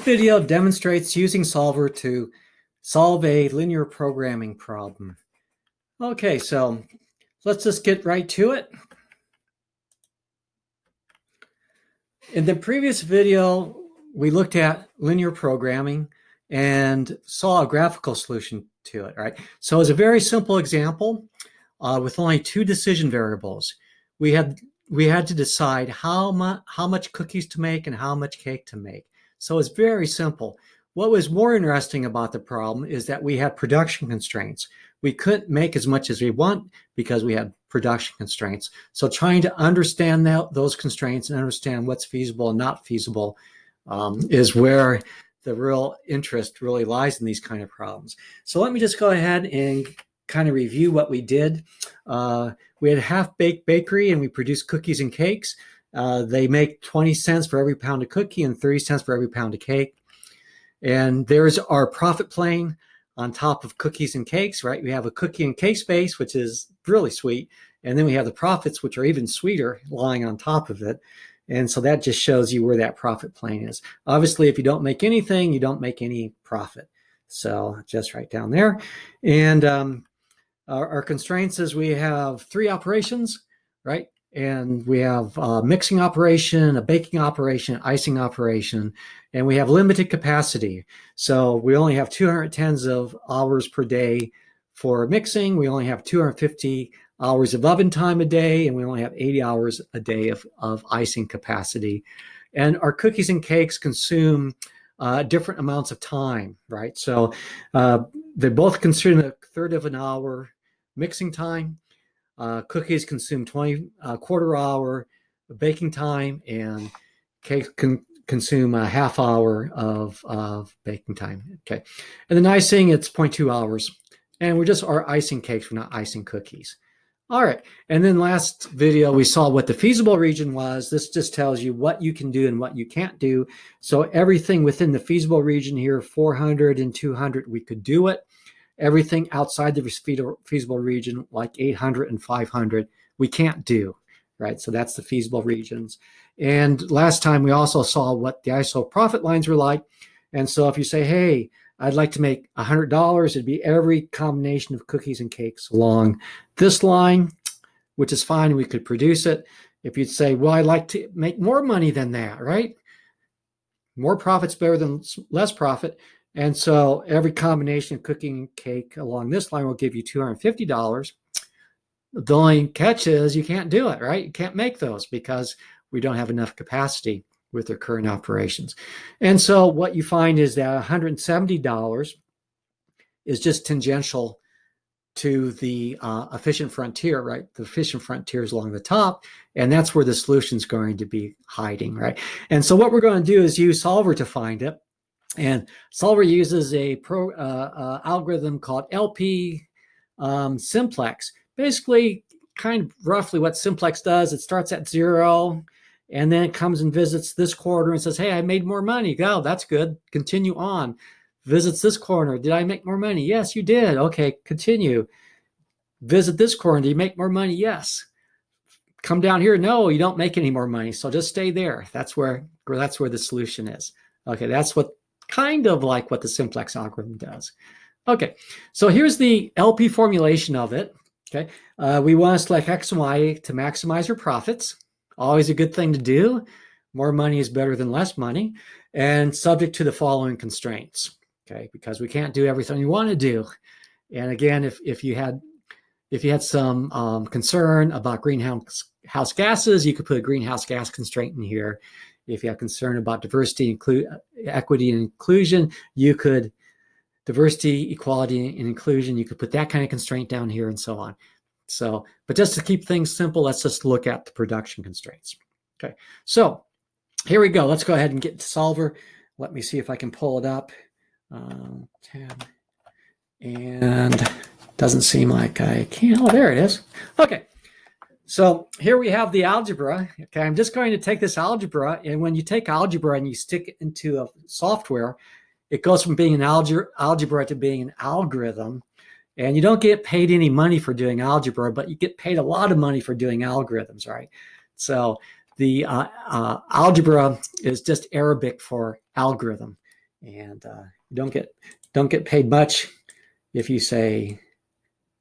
video demonstrates using Solver to solve a linear programming problem. Okay, so let's just get right to it. In the previous video, we looked at linear programming and saw a graphical solution to it, right? So it's a very simple example with only two decision variables. We had to decide how much cookies to make and how much cake to make. So it's very simple. What was more interesting about the problem is that we had production constraints. We couldn't make as much as we want because we had production constraints. So trying to understand those constraints and understand what's feasible and not feasible is where the real interest really lies in these kind of problems. So let me just go ahead and kind of review what we did. We had a half-baked bakery and we produced cookies and cakes. They make 20 cents for every pound of cookie and 30 cents for every pound of cake. And there's our profit plane on top of cookies and cakes, right? We have a cookie and cake space, which is really sweet. And then we have the profits, which are even sweeter, lying on top of it. And so that just shows you where that profit plane is. Obviously, if you don't make anything, you don't make any profit. So just right down there. And our constraints is we have three operations, right? And we have a mixing operation, a baking operation, icing operation, and we have limited capacity. So we only have 210 of hours per day for mixing. We only have 250 hours of oven time a day, and we only have 80 hours a day of icing capacity. And our cookies and cakes consume different amounts of time, right? So they both consume a third of an hour mixing time. Cookies consume quarter hour baking time, and cakes can consume a half hour of baking time. Okay, and then icing, it's 0.2 hours, and we just are icing cakes. We're not icing cookies. All right, and then last video we saw what the feasible region was. This just tells you what you can do and what you can't do. So everything within the feasible region here, 400 and 200, we could do it. Everything outside the feasible region, like 800 and 500, we can't do, right? So that's the feasible regions. And last time we also saw what the ISO profit lines were like. And so if you say, hey, I'd like to make $100, it'd be every combination of cookies and cakes along this line, which is fine. We could produce it. If you'd say, well, I'd like to make more money than that, right? More profit's better than less profit. And so every combination of cookie and cake along this line will give you $250. The only catch is you can't do it, right? You can't make those because we don't have enough capacity with their current operations. And so what you find is that $170 is just tangential to the efficient frontier, right? The efficient frontier is along the top, and that's where the solution is going to be hiding, right? And so what we're going to do is use Solver to find it. And Solver uses a algorithm called LP simplex. Basically, kind of roughly what simplex does, it starts at 0, and then it comes and visits this corner and says, hey, I made more money. Oh, that's good. Continue on. Visits this corner. Did I make more money? Yes, you did. Okay, continue. Visit this corner. Did you make more money? Yes. Come down here. No, you don't make any more money. So just stay there. That's where the solution is. Okay, that's what kind of like what the simplex algorithm does. Okay, so here's the LP formulation of it. Okay, we want to select X and Y to maximize your profits. Always a good thing to do. More money is better than less money, and subject to the following constraints. Okay, because we can't do everything you want to do. And again, if you had some concern about greenhouse gases, you could put a greenhouse gas constraint in here. If you have concern about diversity, equity, and inclusion, you could diversity, equality, and inclusion. You could put that kind of constraint down here and so on. So, but just to keep things simple, let's just look at the production constraints. Okay, so here we go. Let's go ahead and get to Solver. Let me see if I can pull it up. Tab. And doesn't seem like I can. Oh, there it is. Okay. So here we have the algebra. Okay, I'm just going to take this algebra, and when you take algebra and you stick it into a software, it goes from being an algebra to being an algorithm. And you don't get paid any money for doing algebra, but you get paid a lot of money for doing algorithms, right? So the algebra is just Arabic for algorithm. And you don't get paid much if you say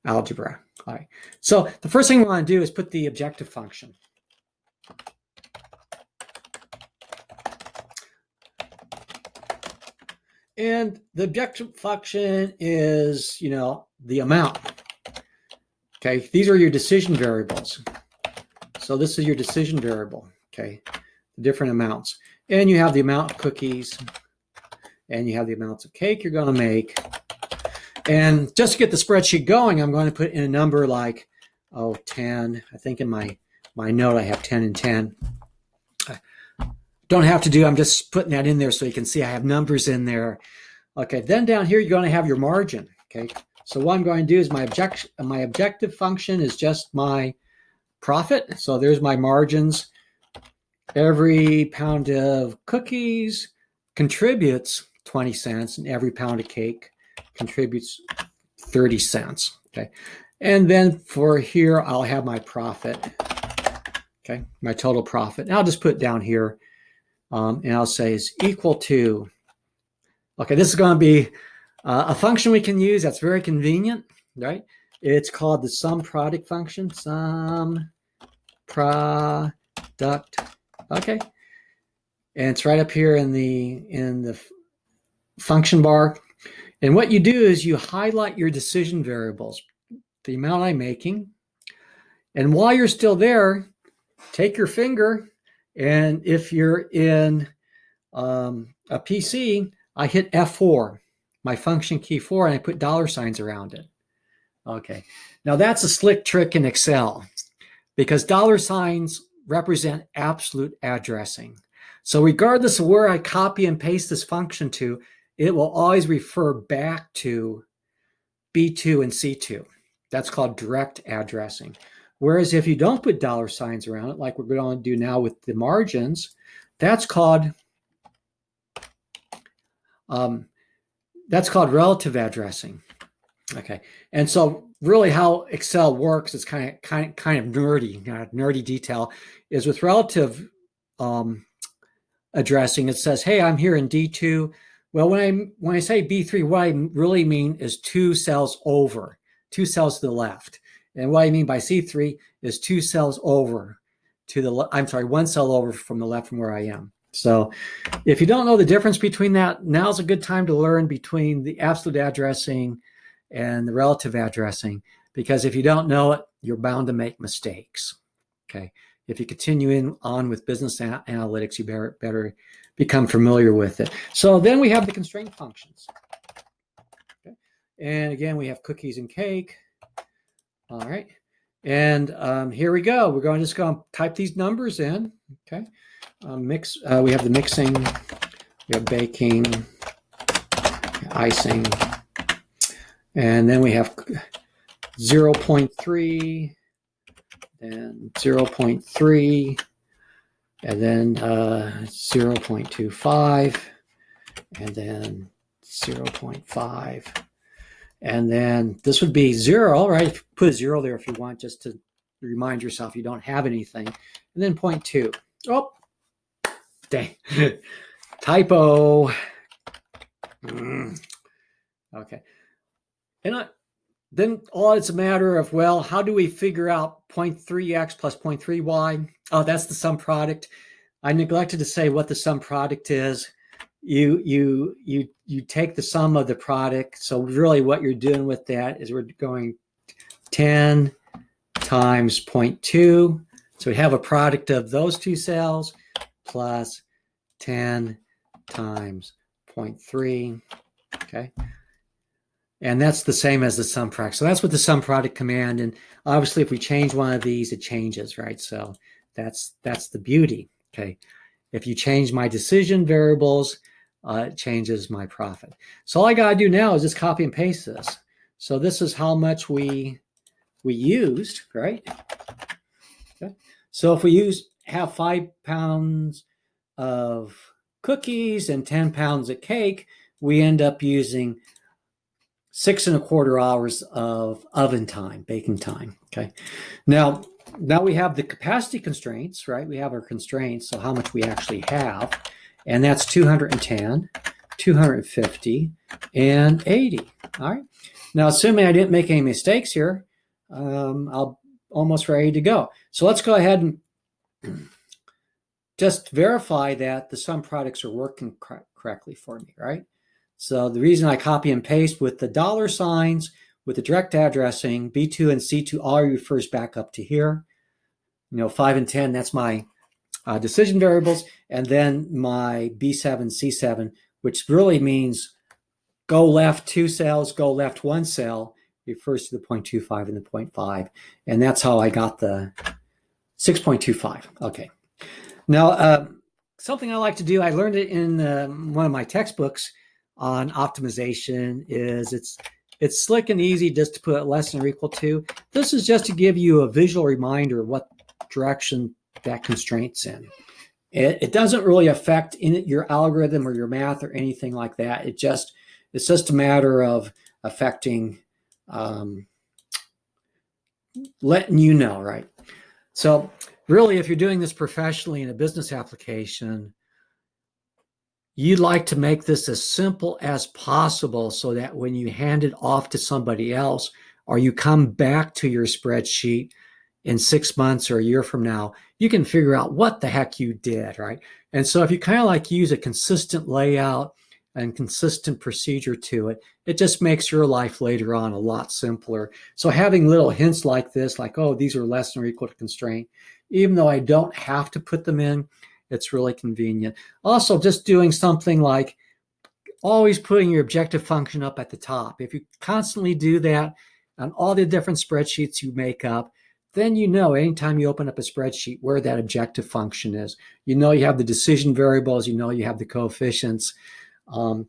algebra. All right. So the first thing we want to do is put the objective function. And the objective function is, the amount. Okay, these are your decision variables. So this is your decision variable, okay, the different amounts. And you have the amount of cookies, and you have the amounts of cake you're going to make. And just to get the spreadsheet going, I'm going to put in a number like, 10. I think in my note I have 10 and 10. Don't have to do, I'm just putting that in there so you can see I have numbers in there. Okay, then down here you're going to have your margin, okay? So what I'm going to do is my objective function is just my profit. So there's my margins. Every pound of cookies contributes 20 cents, and every pound of cake contributes 30 cents, okay? And then for here, I'll have my profit, okay? My total profit. And I'll just put it down here, and I'll say is equal to, okay, this is going to be a function we can use that's very convenient, right? It's called the sum product function, sum product, okay? And it's right up here in the function bar. And what you do is you highlight your decision variables, the amount I'm making. And while you're still there, take your finger, and if you're in a PC, I hit F4, my function key 4, and I put $ around it. Okay, now that's a slick trick in Excel because $ represent absolute addressing. So regardless of where I copy and paste this function to, it will always refer back to B2 and C2. That's called direct addressing. Whereas if you don't put $ around it, like we're going to do now with the margins, that's called relative addressing. Okay, and so really how Excel works is kind of nerdy detail, is with relative addressing. It says, hey, I'm here in D2. Well, when I say B3, what I really mean is 2 cells over, 2 cells to the left. And what I mean by C3 is 2 cells over to the, 1 cell over from the left from where I am. So if you don't know the difference between that, now's a good time to learn between the absolute addressing and the relative addressing, because if you don't know it, you're bound to make mistakes. Okay. If you continue on with business analytics, you better become familiar with it. So then we have the constraint functions. Okay. And again, we have cookies and cake. All right. And here we go. We're just going to type these numbers in. Okay. We have the mixing, we have baking, icing, and then we have 0.3, and 0.3, and then 0.25, and then 0.5, and then this would be 0, right? Put a 0 there if you want, just to remind yourself you don't have anything, and then 0.2. Oh, dang, typo. Okay, and then it's a matter of, well, how do we figure out 0.3x plus 0.3y? Oh, that's the sum product. I neglected to say what the sum product is. You take the sum of the product. So really what you're doing with that is we're going 10 times 0.2. So we have a product of those 2 cells plus 10 times 0.3. Okay. And that's the same as the sum product. So that's what the sum product command. And obviously, if we change one of these, it changes, right? So that's the beauty. Okay. If you change my decision variables, it changes my profit. So all I got to do now is just copy and paste this. So this is how much we used, right? Okay. So if we have 5 pounds of cookies and 10 pounds of cake, we end up using 6¼ hours of oven time, baking time. Okay. Now we have the capacity constraints, right? We have our constraints, so how much we actually have, and that's 210. 250, and 80. All right. Now, assuming I didn't make any mistakes here, I'll almost ready to go. So let's go ahead and just verify that the sum products are working correctly for me, right? So the reason I copy and paste with the dollar signs, with the direct addressing, B2 and C2 all refers back up to here. 5 and 10, that's my decision variables. And then my B7, C7, which really means go left 2 cells, go left 1 cell, refers to the 0.25 and the 0.5. And that's how I got the 6.25. Okay. Now, something I like to do, I learned it in one of my textbooks on optimization, is it's slick and easy just to put less than or equal to. This is just to give you a visual reminder of what direction that constraint's in. It doesn't really affect your algorithm or your math or anything like that. It's just a matter of affecting, letting you know, right? So really, if you're doing this professionally in a business application, you'd like to make this as simple as possible so that when you hand it off to somebody else, or you come back to your spreadsheet in 6 months or a year from now, you can figure out what the heck you did, right? And so if you kind of like use a consistent layout and consistent procedure to it, it just makes your life later on a lot simpler. So having little hints like this, like, oh, these are less than or equal to constraint, even though I don't have to put them in, it's really convenient. Also, just doing something like always putting your objective function up at the top. If you constantly do that on all the different spreadsheets you make up, then anytime you open up a spreadsheet where that objective function is. You have the decision variables, you have the coefficients. And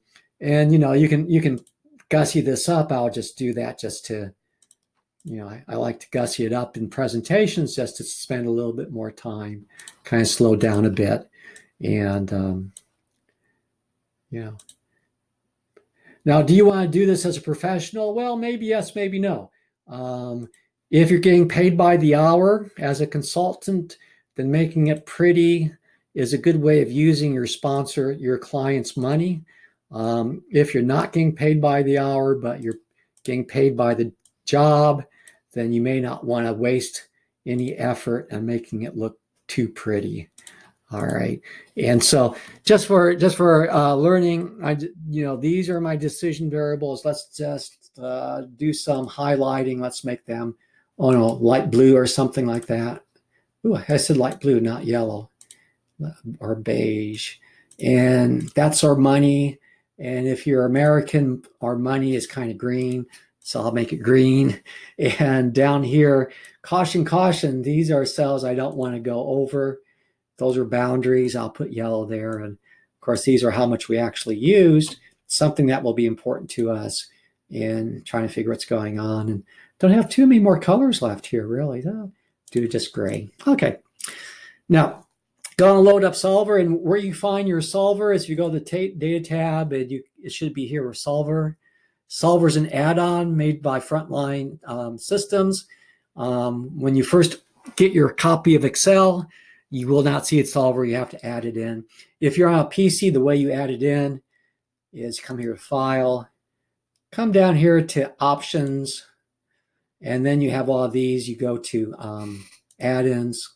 you can gussy this up. I'll just do that just to, I like to gussy it up in presentations just to spend a little bit more time, kind of slow down a bit. And, Now, do you want to do this as a professional? Well, maybe yes, maybe no. If you're getting paid by the hour as a consultant, then making it pretty is a good way of using your client's money. If you're not getting paid by the hour, but you're getting paid by the job, then you may not want to waste any effort on making it look too pretty. All right. And so just for learning, these are my decision variables. Let's just do some highlighting. Let's make them, light blue or something like that. Ooh, I said light blue, not yellow or beige. And that's our money. And if you're American, our money is kind of green. So I'll make it green. And down here, caution, caution. These are cells I don't want to go over. Those are boundaries. I'll put yellow there. And of course, these are how much we actually used, something that will be important to us in trying to figure what's going on. And don't have too many more colors left here, really. Do just gray. Okay. Now, go and load up Solver. And where you find your Solver is you go to the Data tab, and it should be here with Solver. Solver is an add-on made by Frontline Systems. When you first get your copy of Excel, you will not see it Solver. You have to add it in. If you're on a PC, the way you add it in is come here to File, come down here to Options, and then you have all of these. You go to Add-ins,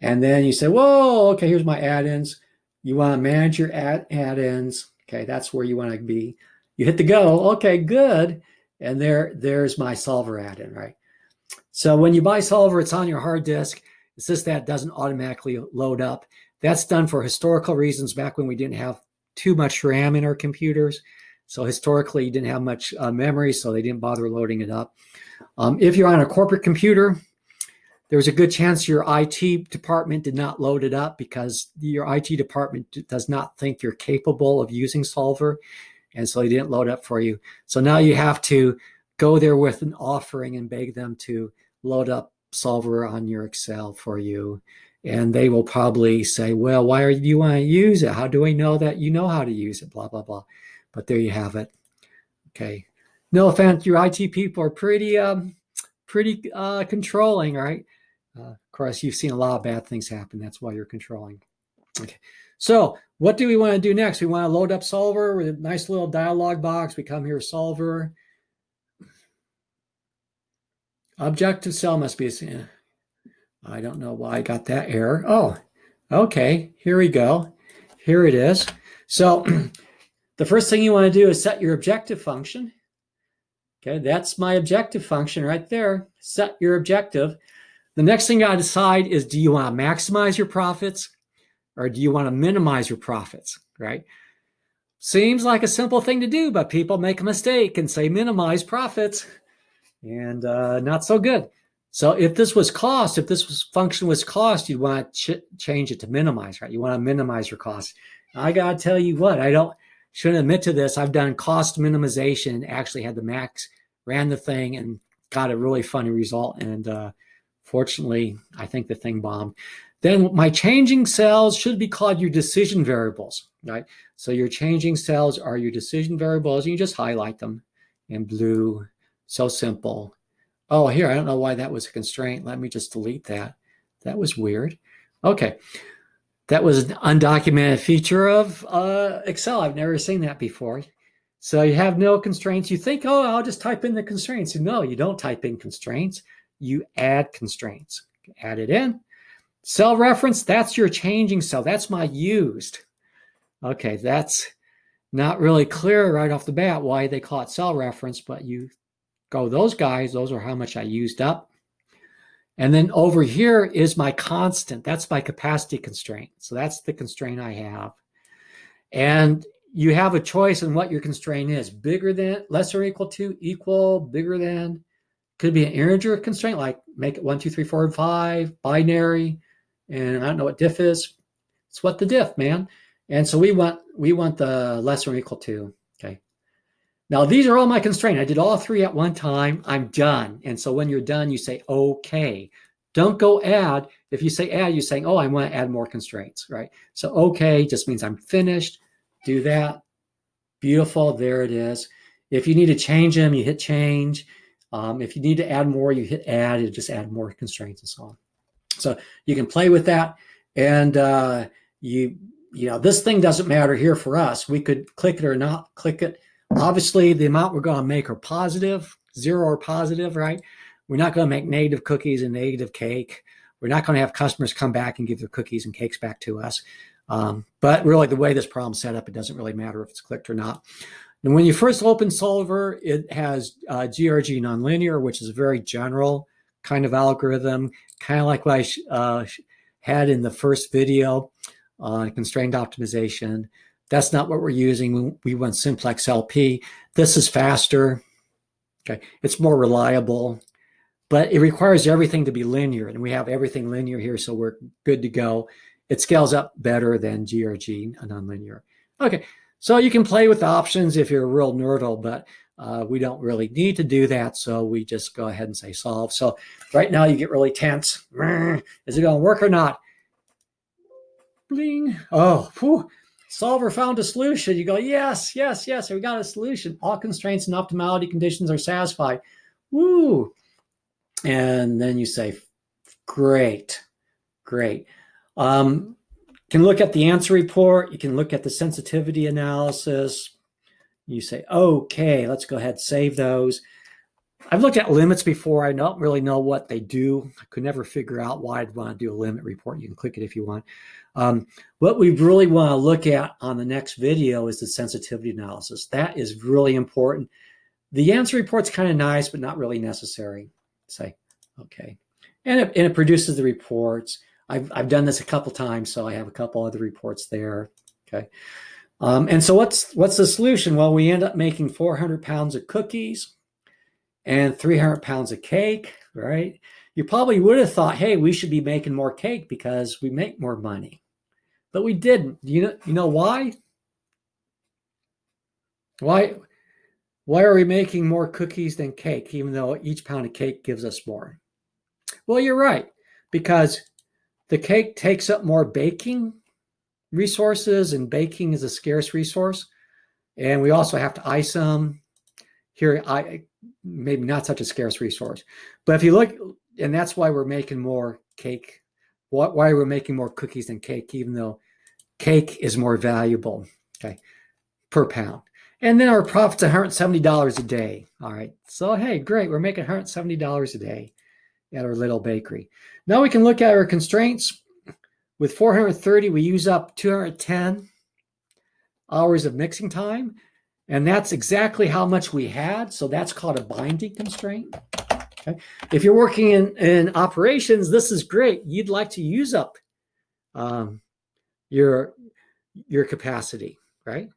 and then you say, whoa, okay, here's my add-ins. You want to manage your add-ins. Okay, that's where you want to be. You hit the go. Okay, good. And there's my Solver add-in, right? So when you buy Solver, it's on your hard disk. It's just that it doesn't automatically load up. That's done for historical reasons back when we didn't have too much RAM in our computers. So historically, you didn't have much memory, so they didn't bother loading it up. If you're on a corporate computer, there's a good chance your IT department did not load it up because your IT department does not think you're capable of using Solver, and so they didn't load up for you. So now you have to go there with an offering and beg them to load up Solver on your Excel for you. And they will probably say, well, why do you want to use it? How do we know that you know how to use it? Blah, blah, blah. But there you have it. Okay. No offense, your IT people are pretty controlling, right? Of course, you've seen a lot of bad things happen. That's why you're controlling. Okay. So what do we want to do next? We want to load up solver with a nice little dialog box. We come here, solver. Objective cell must be, I don't know why I got that error. Oh, okay, here we go. Here it is. So the first thing you want to do is set your objective function. Okay, that's my objective function right there. Set your objective. The next thing you got to decide is, do you want to maximize your profits or do you want to minimize your profits, right? Seems like a simple thing to do, but people make a mistake and say minimize profits, and not so good. So if this was cost, if this function was cost, you'd want to change it to minimize, right? You want to minimize your costs. I got to tell you what, shouldn't admit to this. I've done cost minimization, actually had the max, ran the thing, and got a really funny result. And fortunately, I think the thing bombed. Then my changing cells should be called your decision variables, right? So your changing cells are your decision variables, and you just highlight them in blue. So simple. Oh, here, I don't know why that was a constraint. Let me just delete that. That was weird. Okay. That was an undocumented feature of Excel. I've never seen that before. So you have no constraints. You think, oh, I'll just type in the constraints. No, you don't type in constraints. You add constraints. Add it in. Cell reference, that's your changing cell. That's my used. Okay, that's not really clear right off the bat why they call it cell reference, but you go, those guys, those are how much I used up. And then over here is my constant. That's my capacity constraint. So that's the constraint I have. And you have a choice in what your constraint is. Bigger than, less or equal to, equal, bigger than. Could be an integer constraint, like make it 1, 2, 3, 4, and 5, binary. And I don't know what diff is. It's what the diff, man. And so we want the less or equal to. Okay. Now these are all my constraints. I did all three at one time. I'm done. And so when you're done, you say okay. Don't go add. If you say add, you're saying, oh, I want to add more constraints, right? So okay just means I'm finished. Do that. Beautiful. There it is. If you need to change them, you hit change. If you need to add more, you hit add. You just add more constraints and so on. So you can play with that. And you know, this thing doesn't matter here for us. We could click it or not click it. Obviously, the amount we're going to make are positive, 0 or positive, right? We're not going to make negative cookies and negative cake. We're not going to have customers come back and give their cookies and cakes back to us. But really, the way this problem's set up, it doesn't really matter if it's clicked or not. And when you first open Solver, it has GRG nonlinear, which is a very general kind of algorithm, kind of like what I had in the first video on constrained optimization. That's not what we're using. We want simplex LP. This is faster. Okay, it's more reliable, but it requires everything to be linear, and we have everything linear here, so we're good to go. It scales up better than GRG nonlinear. Okay, so you can play with the options if you're a real nerdle, but we don't really need to do that, so we just go ahead and say solve. So right now you get really tense. Is it going to work or not? Bling. Oh, whew. Solver found a solution. You go, yes, yes, yes, we got a solution. All constraints and optimality conditions are satisfied. Woo. And then you say, great, great. Can look at the answer report. You can look at the sensitivity analysis. You say, okay, let's go ahead and save those. I've looked at limits before. I don't really know what they do. I could never figure out why I'd want to do a limit report. You can click it if you want. What we really want to look at on the next video is the sensitivity analysis. That is really important. The answer report's kind of nice, but not really necessary. Say, okay. And it produces the reports. I've done this a couple times, so I have a couple other reports there. Okay. And so what's the solution? Well, we end up making 400 pounds of cookies and 300 pounds of cake, right? You probably would have thought, hey, we should be making more cake because we make more money. But we didn't. You know why? Why are we making more cookies than cake, even though each pound of cake gives us more? Well, you're right, because the cake takes up more baking resources, and baking is a scarce resource. And we also have to ice them. Here, maybe not such a scarce resource. But if you look, and that's why we're making more cake. Why we're making more cookies than cake, even though cake is more valuable, okay, per pound. And then our profit's $170 a day. All right. So, hey, great. We're making $170 a day at our little bakery. Now we can look at our constraints. With 430, we use up 210 hours of mixing time. And that's exactly how much we had. So that's called a binding constraint. Okay. If you're working in operations, this is great. You'd like to use up your capacity, right?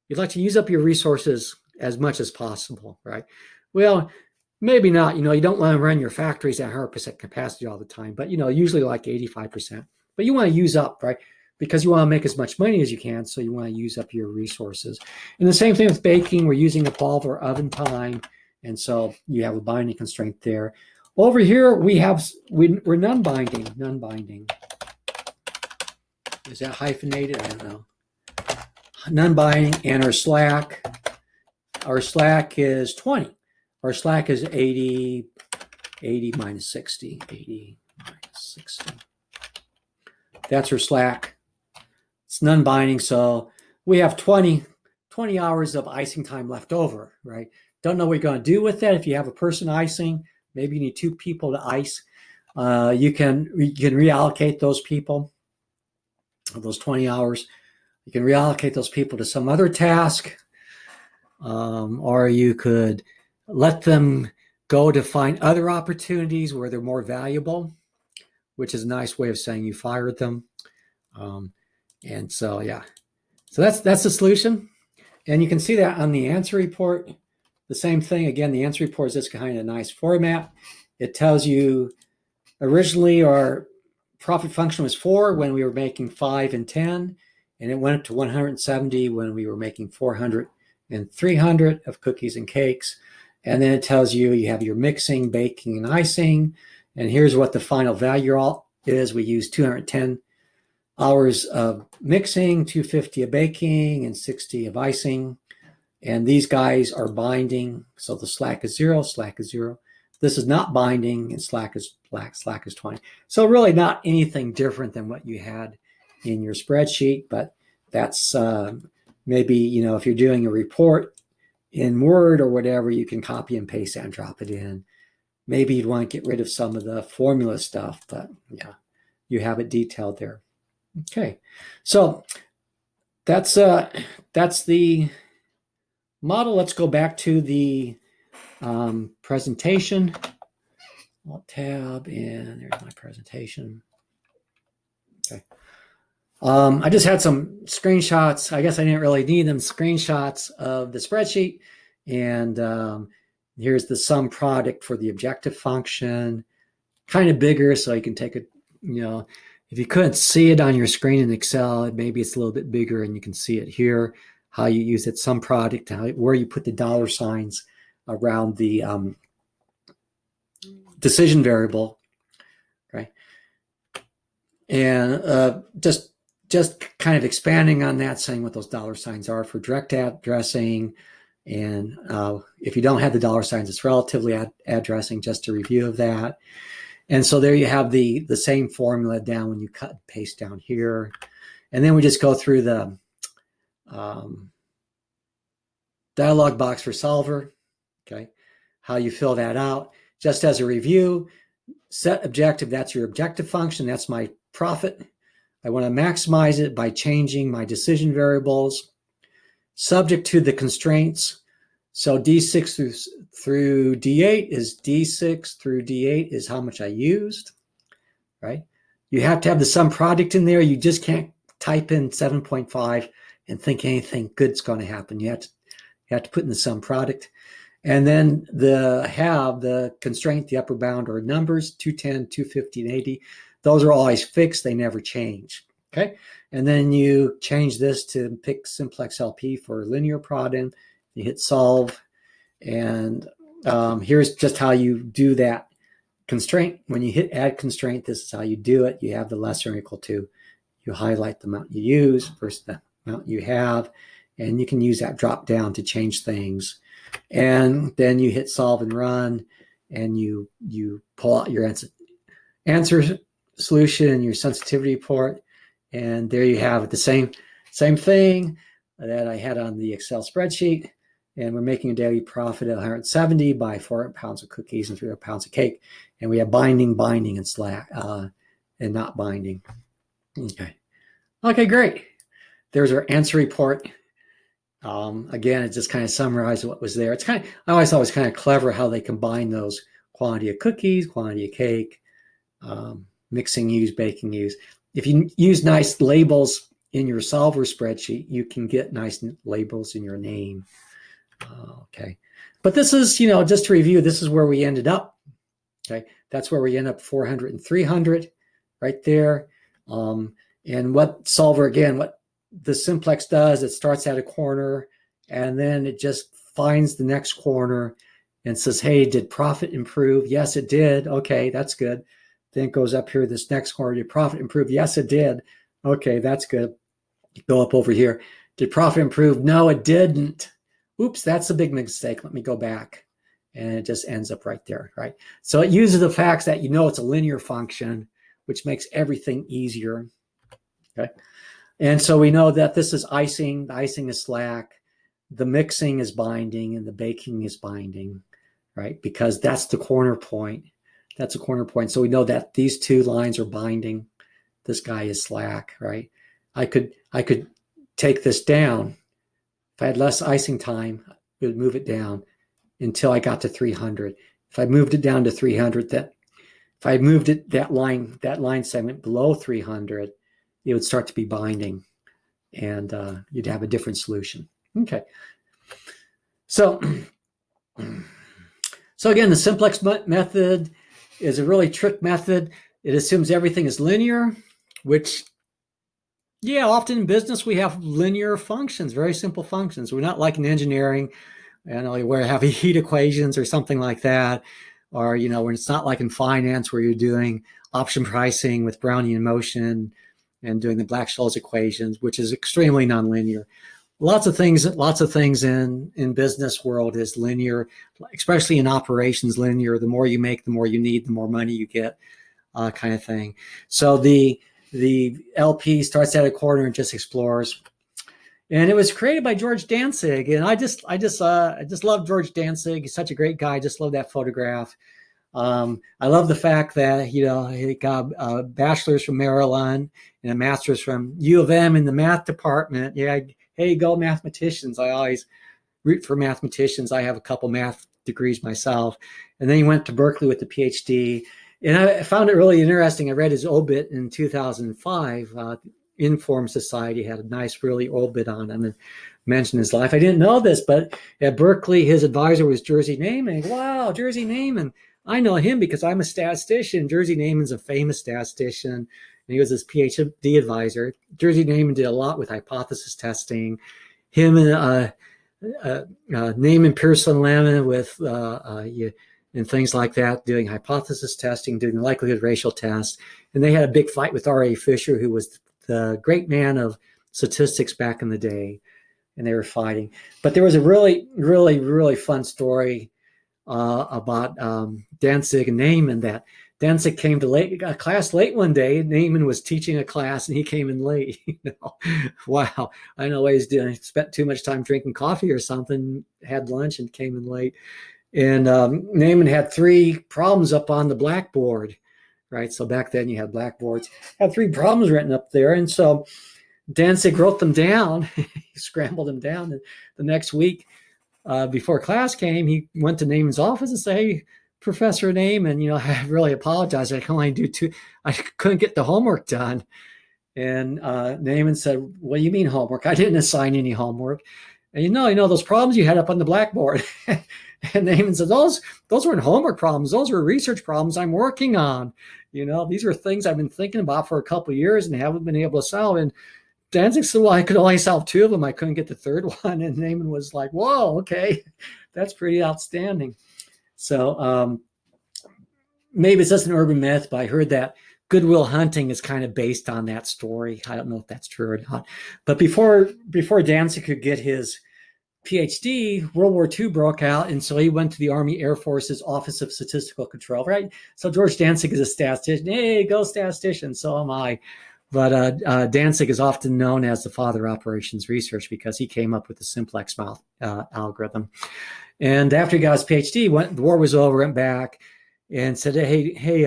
You'd like to use up your resources as much as possible, right? Well, maybe not. You don't want to run your factories at 100% capacity all the time, but usually like 85%. But you want to use up, right? Because you want to make as much money as you can, so you want to use up your resources. And the same thing with baking. We're using up all of our oven time, and so you have a binding constraint there. Over here, we're non-binding. Non-binding. Is that hyphenated? I don't know. Non-binding, and our slack is 20. Our slack is 80 minus 60. 80 minus 60. That's our slack. It's non-binding, so we have 20 hours of icing time left over, right? Don't know what you're going to do with that. If you have a person icing, maybe you need 2 people to ice. You can reallocate those people, those 20 hours. You can reallocate those people to some other task, or you could let them go to find other opportunities where they're more valuable, which is a nice way of saying you fired them. And so, yeah. So that's the solution. And you can see that on the answer report. The same thing. Again, the answer report is this kind of nice format. It tells you originally our profit function was 4 when we were making 5 and 10. And it went up to 170 when we were making 400 and 300 of cookies and cakes. And then it tells you have your mixing, baking, and icing. And here's what the final value is. We use 210 hours of mixing, 250 of baking, and 60 of icing. And these guys are binding. So the slack is 0, slack is 0. This is not binding, and slack is 20. So really not anything different than what you had in your spreadsheet, but that's maybe, if you're doing a report in Word or whatever, you can copy and paste that and drop it in. Maybe you'd want to get rid of some of the formula stuff, but yeah, you have it detailed there. Okay, so that's the model. Let's go back to the presentation. Alt tab, and there's my presentation. Okay. I just had some screenshots. I guess I didn't really need them. Screenshots of the spreadsheet. And here's the sum product for the objective function. Kind of bigger, so you can take it, if you couldn't see it on your screen in Excel, maybe it's a little bit bigger and you can see it here, how you use it, sum product, where you put the dollar signs around the decision variable. Okay. And just kind of expanding on that, saying what those dollar signs are for direct addressing. And if you don't have the dollar signs, it's relatively addressing, just a review of that. And so there you have the same formula down when you cut and paste down here. And then we just go through the dialog box for solver, okay, how you fill that out. Just as a review, set objective, that's your objective function. That's my profit. I want to maximize it by changing my decision variables subject to the constraints. So D6 through D8 is D6 through D8 is how much I used, right? You have to have the sum product in there. You just can't type in 7.5 and think anything good's going to happen. You have to put in the sum product. And then the constraint, the upper bound are numbers, 210, 250, and 80. Those are always fixed. They never change. Okay. And then you change this to pick simplex LP for linear problem. You hit solve. And here's just how you do that constraint. When you hit add constraint, this is how you do it. You have the lesser or equal to. You highlight the amount you use versus the amount you have. And you can use that drop down to change things. And then you hit solve and run. And you pull out your answer solution and your sensitivity report. And there you have it, the same thing that I had on the Excel spreadsheet. And we're making a daily profit of 170 by 400 pounds of cookies and 300 pounds of cake. And we have binding, and slack, and not binding. Okay, great. There's our answer report. Again, it just kind of summarized what was there. I always thought it was kind of clever how they combine those quantity of cookies, quantity of cake, mixing use, baking use. If you use nice labels in your solver spreadsheet, you can get nice labels in your name. Okay. But this is, just to review, this is where we ended up. Okay. That's where we end up 400 and 300 right there. And what solver, again, what the simplex does, it starts at a corner and then it just finds the next corner and says, hey, did profit improve? Yes, it did. Okay, that's good. Then it goes up here, this next corner, did profit improve? Yes, it did. Okay, that's good. Go up over here. Did profit improve? No, it didn't. Oops, that's a big mistake. Let me go back. And it just ends up right there, right? So it uses the facts that it's a linear function, which makes everything easier. Okay. And so we know that this is icing. The icing is slack. The mixing is binding and the baking is binding, right? Because that's the corner point. That's a corner point. So we know that these two lines are binding. This guy is slack, right? I could take this down. If I had less icing time, it would move it down until I got to 300. If I moved it down to 300, if I moved it that line segment below 300, it would start to be binding, and you'd have a different solution. Okay. So again, the simplex method is a really trick method. It assumes everything is linear, which, often in business we have linear functions, very simple functions. We're not like in engineering, where you have heat equations or something like that, or when it's not like in finance where you're doing option pricing with Brownian motion and doing the Black-Scholes equations, which is extremely nonlinear. Lots of things in business world is linear, especially in operations linear. The more you make, the more you need, the more money you get, kind of thing. So the LP starts at a corner and just explores. And it was created by George Dantzig, and I just love George Dantzig. He's such a great guy. I just love that photograph. I love the fact that he got a bachelor's from Maryland and a master's from U of M in the math department. Yeah, hey, go mathematicians! I always root for mathematicians. I have a couple math degrees myself, and then he went to Berkeley with the PhD. And I found it really interesting. I read his obit in 2005. Inform Society had a nice, really obit on him and mentioned his life. I didn't know this, but at Berkeley, his advisor was Jerzy Neyman. Wow, Jerzy Neyman. I know him because I'm a statistician. Jerzy Neyman's a famous statistician, and he was his PhD advisor. Jerzy Neyman did a lot with hypothesis testing. Him and Neyman, Pearson, Lemon with and things like that, doing hypothesis testing, doing the likelihood ratio test. And they had a big fight with R.A. Fisher, who was the great man of statistics back in the day, and they were fighting. But there was a really, really, really fun story about Dantzig and Neyman, that Dantzig came to class late one day. Neyman was teaching a class and he came in late. Wow. I know what he's doing. He spent too much time drinking coffee or something, had lunch and came in late. And Neyman had 3 problems up on the blackboard, right? So back then you had blackboards, had 3 problems written up there. And so Dantzig wrote them down. He scrambled them down. And the next week, before class came, he went to Neyman's office and said, hey, Professor Neyman, I really apologize. I can only do 2. I couldn't get the homework done. And Neyman said, what do you mean homework? I didn't assign any homework. And you know those problems you had up on the blackboard. And Neyman said, those weren't homework problems. Those were research problems I'm working on. These are things I've been thinking about for a couple of years and haven't been able to solve. And Dantzig said, well, I could only solve 2 of them. I couldn't get the 3rd one. And Neyman was like, whoa, okay, that's pretty outstanding. So maybe it's just an urban myth, but I heard that Good Will Hunting is kind of based on that story. I don't know if that's true or not. But before Dantzig could get his PhD, World War II broke out, and so he went to the Army Air Force's Office of Statistical Control, right? So George Dantzig is a statistician. Hey, go statistician. So am I. But Danzig is often known as the father of operations research because he came up with the simplex algorithm. And after he got his PhD, the war was over, went back and said, hey,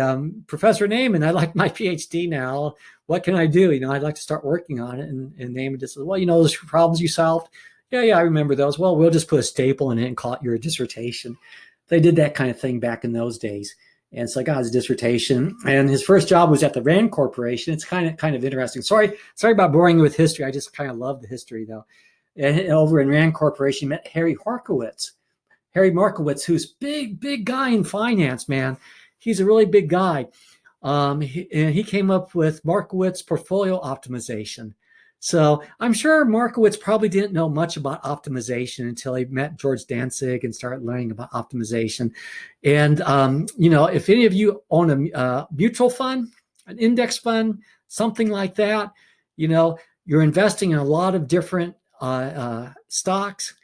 Professor Naiman, I'd like my PhD now. What can I do? I'd like to start working on it. And Naiman just said, well, those problems you solved? Yeah, I remember those. Well, we'll just put a staple in it and call it your dissertation. They did that kind of thing back in those days. And so I got his dissertation, and his first job was at the Rand Corporation. It's kind of interesting. Sorry about boring you with history. I just kind of love the history, though. And over in Rand Corporation, he met Harry Markowitz, who's big guy in finance, man. He's a really big guy. And he came up with Markowitz portfolio optimization. So I'm sure Markowitz probably didn't know much about optimization until he met George Danzig and started learning about optimization. And, if any of you own a mutual fund, an index fund, something like that, you're investing in a lot of different stocks,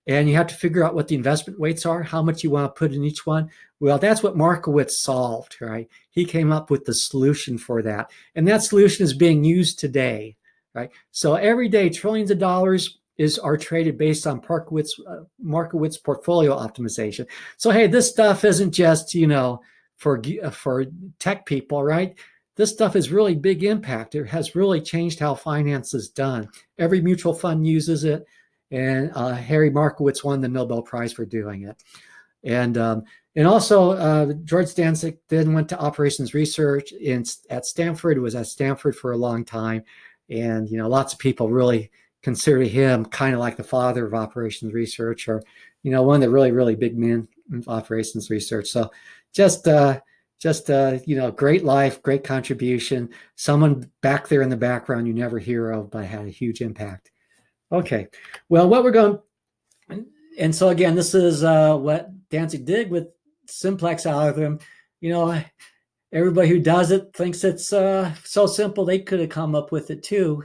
and you have to figure out what the investment weights are, how much you want to put in each one. Well, that's what Markowitz solved, right? He came up with the solution for that. And that solution is being used today. Right. So every day, trillions of dollars are traded based on Markowitz portfolio optimization. So, hey, this stuff isn't just, for tech people, right? This stuff is really big impact. It has really changed how finance is done. Every mutual fund uses it. And Harry Markowitz won the Nobel Prize for doing it. And also, George Danzig then went to operations research at Stanford. He was at Stanford for a long time. And, lots of people really consider him kind of like the father of operations research, or, one of the really, really big men of operations research. So just great life, great contribution. Someone back there in the background you never hear of, but had a huge impact. Okay. Well, and so again, this is what Danzig did with simplex algorithm. Everybody who does it thinks it's so simple they could have come up with it too,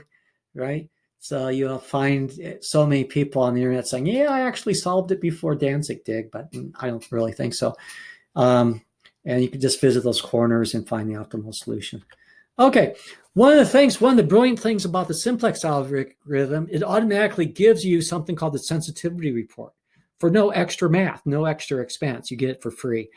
right? So you'll find so many people on the internet saying, yeah, I actually solved it before Danzig did, but I don't really think so. And you can just visit those corners and find the optimal solution. Okay, one of the brilliant things about the simplex algorithm, it automatically gives you something called the sensitivity report for no extra math, no extra expense. You get it for free.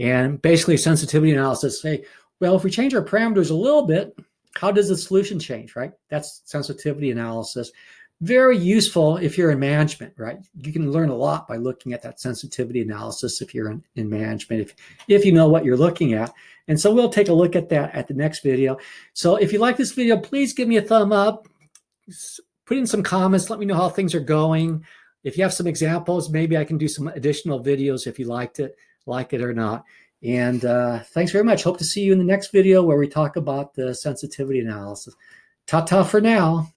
And basically sensitivity analysis, say, well, if we change our parameters a little bit, how does the solution change, right? That's sensitivity analysis. Very useful if you're in management, right? You can learn a lot by looking at that sensitivity analysis if you're in management, if you know what you're looking at. And so we'll take a look at that at the next video. So if you like this video, please give me a thumb up, put in some comments, let me know how things are going. If you have some examples, maybe I can do some additional videos if you like it or not. And thanks very much. Hope to see you in the next video where we talk about the sensitivity analysis. Ta-ta for now.